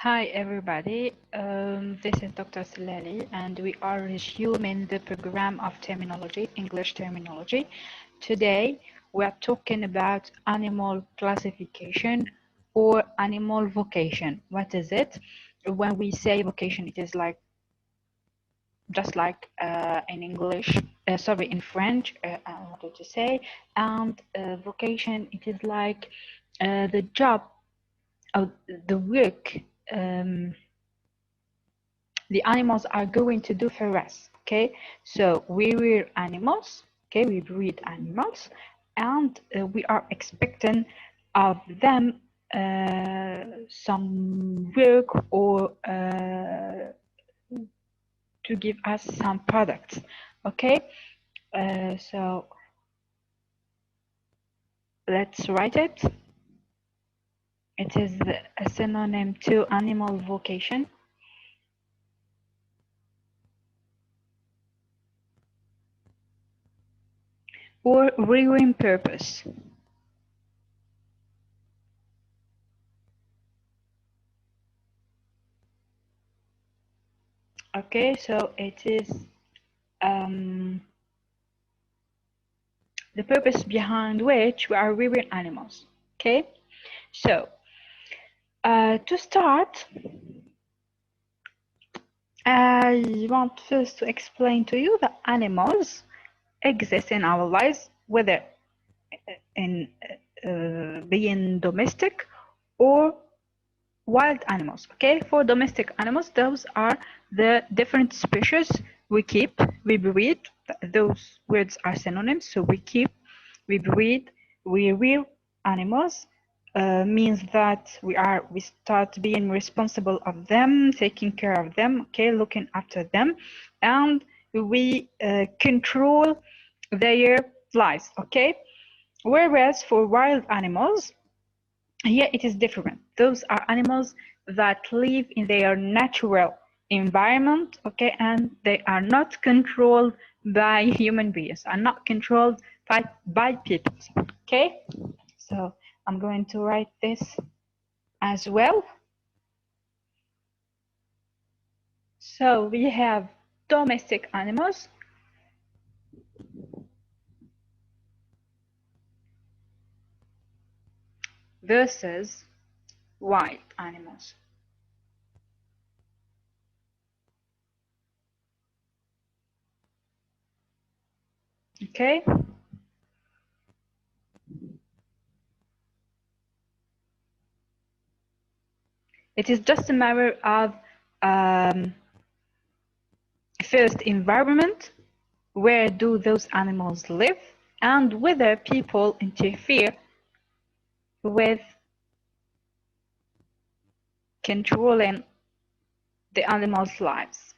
Hi everybody, this is Dr. Sallali and we are resuming the program of terminology, English terminology. Today we are talking about animal classification or animal vocation. What is it? When we say vocation, it is like just like in English, sorry, in French, I wanted to say, and vocation, it is like the job of the work the animals are going to do for us. Okay, so we rear animals, okay, we breed animals, and we are expecting of them some work or to give us some products. Okay, so let's write it. It is a synonym to animal vocation. Or rearing purpose. Okay, so it is the purpose behind which we are rearing animals. Okay, so to start, I want first to explain to you that animals exist in our lives, whether in being domestic or wild animals. Okay, for domestic animals, those are the different species we keep, we breed. Those words are synonyms, so we keep, we breed, we rear animals. Means that we start being responsible of them, taking care of them, okay, looking after them, and we control their lives. Okay, whereas for wild animals, here it is different. Those are animals that live in their natural environment, okay, and they are not controlled by human beings, are not controlled by people, okay? So I'm going to write this as well. So we have domestic animals versus wild animals. Okay? It is just a matter of first environment, where do those animals live, and whether people interfere with controlling the animals' lives.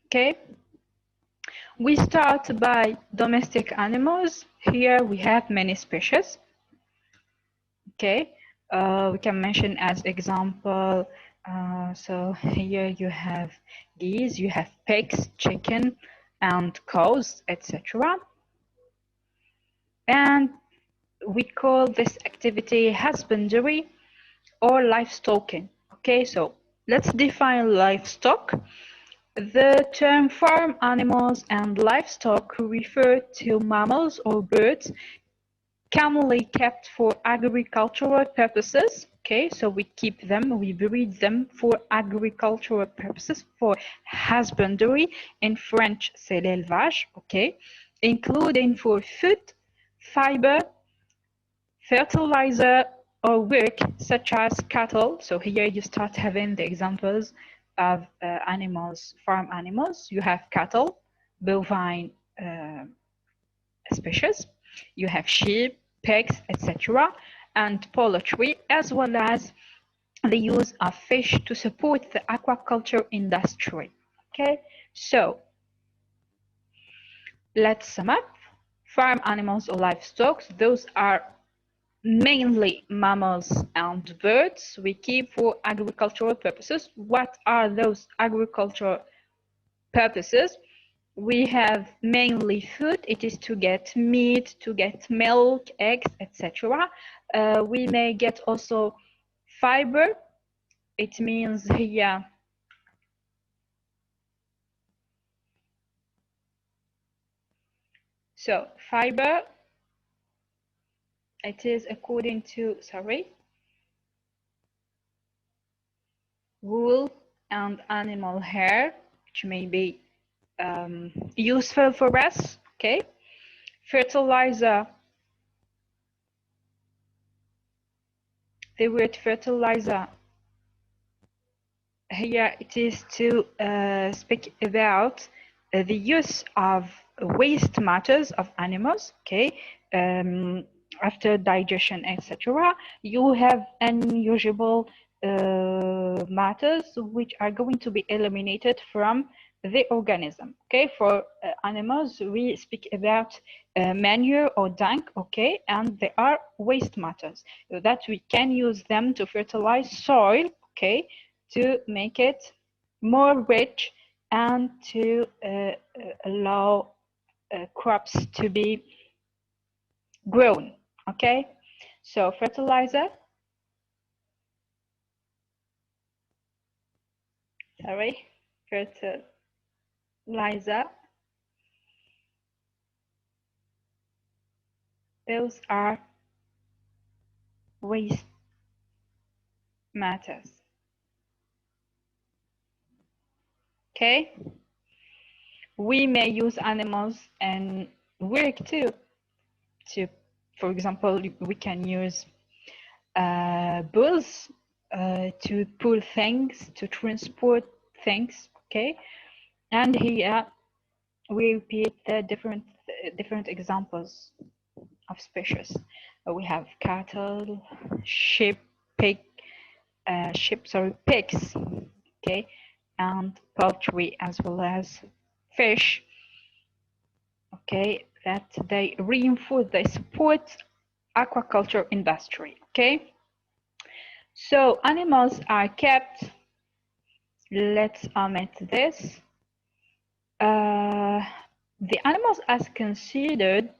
Okay, we start by domestic animals. Here we have many species. Okay, we can mention as example, so here you have geese, you have pigs, chicken, and cows, etc. And we call this activity husbandry or livestocking. Okay, so let's define livestock. The term farm animals and livestock refer to mammals or birds commonly kept for agricultural purposes. Okay, so we keep them, we breed them for agricultural purposes, for husbandry, in French c'est l'élevage, okay, including for food, fiber, fertilizer, or work such as cattle. So here you start having the examples of animals, farm animals. You have cattle, bovine species, you have sheep, pigs, etc., and poultry, as well as the use of fish to support the aquaculture industry. Okay, so let's sum up. Farm animals or livestock, those are mainly mammals and birds we keep for agricultural purposes. What are those agricultural purposes? We have mainly food. It is to get meat, to get milk, eggs, etc. We may get also fiber it means here so fiber, it is according to wool and animal hair, which may be useful for us. Okay, fertilizer, the word fertilizer here, it is to speak about the use of waste matters of animals. Okay, after digestion, etc. You have unusable matters which are going to be eliminated from the organism. Okay, for animals we speak about manure or dung. Okay, and they are waste matters that we can use them to fertilize soil. Okay, to make it more rich and to allow crops to be grown. Okay, so fertilizer, fertilizer, those are waste matters. Okay, we may use animals and work too. To, for example, we can use bulls to pull things, to transport things. Okay, and here we repeat the different examples of species. We have cattle, sheep, pigs, okay, and poultry, as well as fish. Okay, that they reinforce, they support aquaculture industry. Okay, so animals are kept. Let's omit this. The animals as considered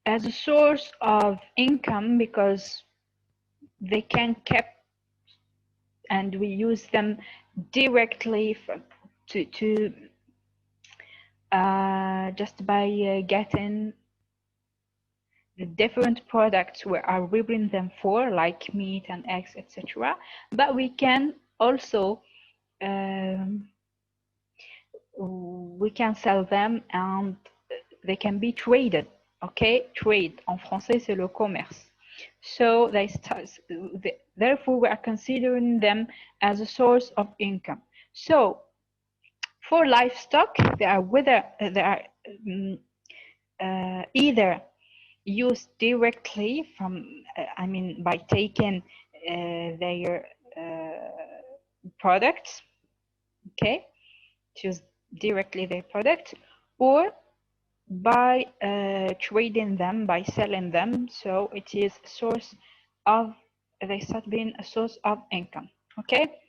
as a source of income because they can keep and we use them directly to just by getting the different products we are rearing them for, like meat and eggs, etc. But we can also we can sell them and they can be traded. Okay, trade en français c'est le commerce. So therefore we are considering them as a source of income. So for livestock, they are either used directly from, I mean, by taking their products, okay, choose directly their product, or by trading them, by selling them. So it is a source of, they start being a source of income. Okay.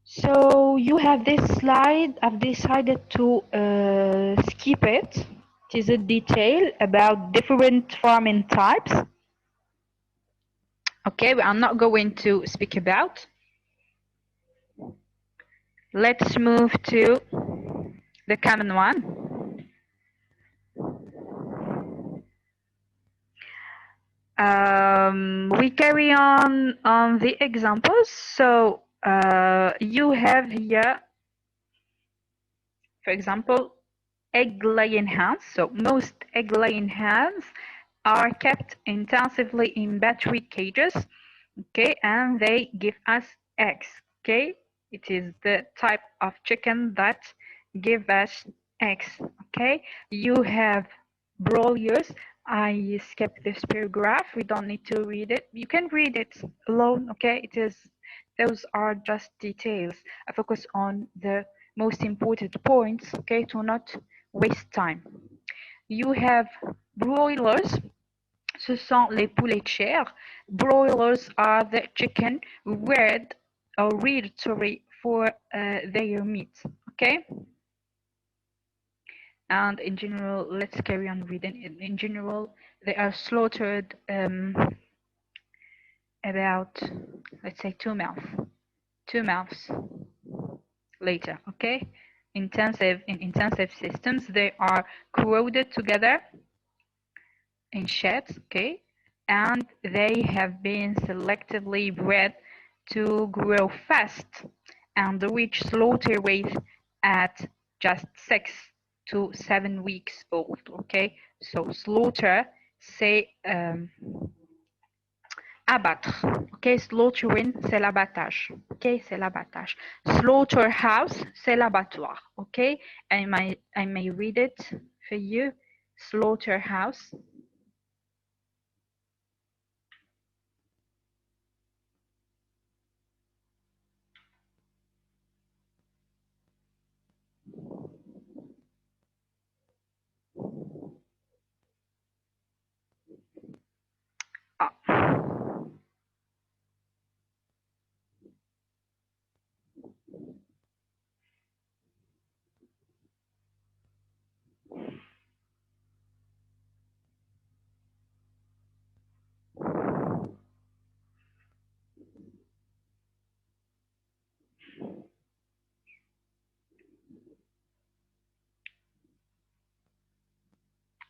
So you have this slide. I've decided to skip it. It is a detail about different farming types. Okay, but I'm not going to speak about. Let's move to the common one. We carry on the examples. So you have here, for example, egg-laying hens. So most egg-laying hens are kept intensively in battery cages, okay, and they give us eggs. Okay, it is the type of chicken that give us eggs. Okay, you have broilers. I skipped this paragraph. We don't need to read it. You can read it alone. Okay, it is, those are just details. I focus on the most important points, okay, to not waste time. You have broilers. Ce sont les poulets de chair. Broilers are the chicken reared for their meat. Okay. And in general, let's carry on reading. In general, they are slaughtered about, let's say, 2 months later. Okay, in intensive systems, they are crowded together in sheds. Okay, and they have been selectively bred to grow fast and reach slaughter weight at just 6 to 7 weeks old. Okay, so slaughter, c'est abattre. Okay, slaughtering, c'est l'abattage. Okay, c'est l'abattage. Slaughterhouse, c'est l'abattoir. Okay, I may read it for you. Slaughterhouse. Ah.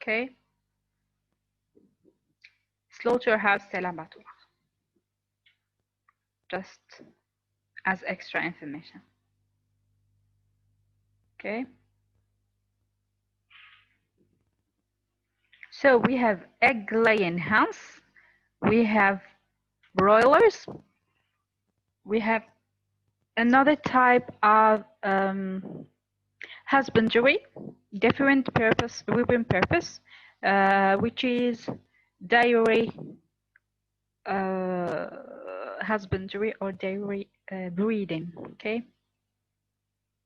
Okay. Slaughterhouse, c'est l'abattoir. Just as extra information. Okay. So we have egg-laying hens, we have broilers, we have another type of husbandry, different purpose, which is dairy husbandry or dairy breeding. Okay,